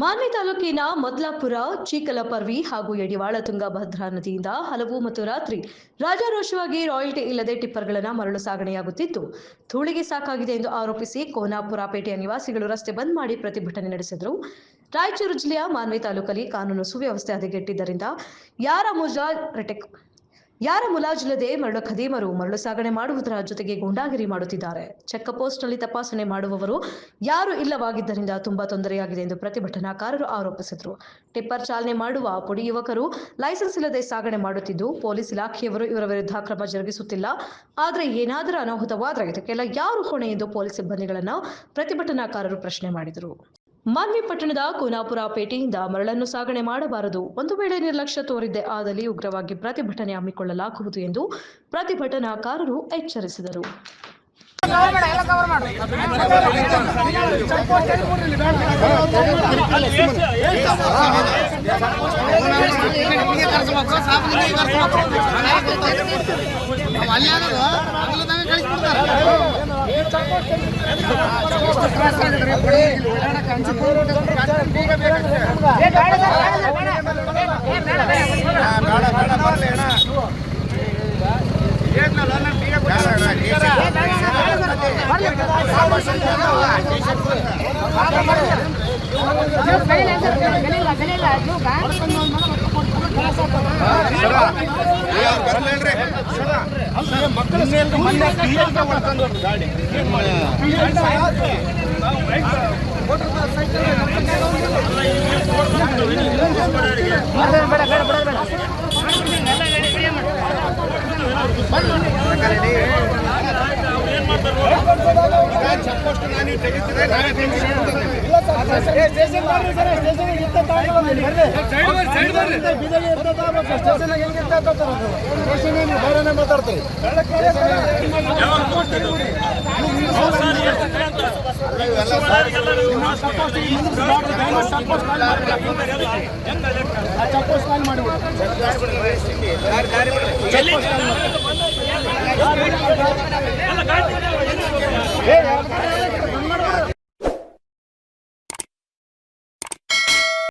ಮಾನ್ವಿ ತಾಲೂಕಿನ ಮೊದ್ಲಾಪುರ, ಚೀಕಲಪರ್ವಿ ಹಾಗೂ ಯಡಿವಾಳ ತುಂಗಭದ್ರಾ ನದಿಯಿಂದ ಹಲವು ಮತ್ತು ರಾತ್ರಿ ರಾಜಾರೋಷವಾಗಿ ರಾಯಲ್ಟಿ ಇಲ್ಲದೆ ಟಿಪ್ಪರ್ಗಳನ್ನು ಮರಳು ಸಾಗಣೆಯಾಗುತ್ತಿದ್ದು ಧೂಳಿಗೆ ಸಾಕಾಗಿದೆ ಎಂದು ಆರೋಪಿಸಿ ಕೋನಾಪುರ ಪೇಟೆಯ ನಿವಾಸಿಗಳು ರಸ್ತೆ ಬಂದ್ ಮಾಡಿ ಪ್ರತಿಭಟನೆ ನಡೆಸಿದರು. ರಾಯಚೂರು ಜಿಲ್ಲೆಯ ಮಾನ್ವಿ ತಾಲೂಕಲ್ಲಿ ಕಾನೂನು ಸುವ್ಯವಸ್ಥೆ ಹದಗೆಟ್ಟಿದ್ದರಿಂದ ಯಾರ ಮುಲಾಜಿಲ್ಲದೆ ಮರಳು ಖದೀಮರು ಮರಳು ಸಾಗಣೆ ಮಾಡುವುದರ ಜೊತೆಗೆ ಗೂಂಡಾಗಿರಿ ಮಾಡುತ್ತಿದ್ದಾರೆ. ಚೆಕ್ ಪೋಸ್ಟ್ನಲ್ಲಿ ತಪಾಸಣೆ ಮಾಡುವವರು ಯಾರು ಇಲ್ಲವಾಗಿದ್ದರಿಂದ ತುಂಬಾ ತೊಂದರೆಯಾಗಿದೆ ಎಂದು ಪ್ರತಿಭಟನಾಕಾರರು ಆರೋಪಿಸಿದರು. ಟಿಪ್ಪರ್ ಚಾಲನೆ ಮಾಡುವ ಪುಡಿ ಯುವಕರು ಲೈಸೆನ್ಸ್ ಇಲ್ಲದೆ ಸಾಗಣೆ ಮಾಡುತ್ತಿದ್ದು ಪೊಲೀಸ್ ಇಲಾಖೆಯವರು ಇವರ ವಿರುದ್ಧ ಕ್ರಮ ಜರುಗಿಸುತ್ತಿಲ್ಲ. ಆದರೆ ಏನಾದರೂ ಅನಾಹುತವಾದರೆ ಇದಕ್ಕೆಲ್ಲ ಯಾರು ಹೊಣೆ ಎಂದು ಪೊಲೀಸ್ ಸಿಬ್ಬಂದಿಗಳನ್ನು ಪ್ರತಿಭಟನಾಕಾರರು ಪ್ರಶ್ನೆ ಮಾಡಿದರು. ಮಾನ್ವಿ ಪಟ್ಟಣದ ಕೋನಾಪುರ ಪೇಟೆಯಿಂದ ಮರಳನ್ನು ಸಾಗಣೆ ಮಾಡಬಾರದು. ಒಂದು ವೇಳೆ ನಿರ್ಲಕ್ಷ್ಯ ತೋರಿದ್ದೇ ಆದಲ್ಲಿ ಉಗ್ರವಾಗಿ ಪ್ರತಿಭಟನೆ ಹಮ್ಮಿಕೊಳ್ಳಲಾಗುವುದು ಎಂದು ಪ್ರತಿಭಟನಾಕಾರರು ಎಚ್ಚರಿಸಿದರು.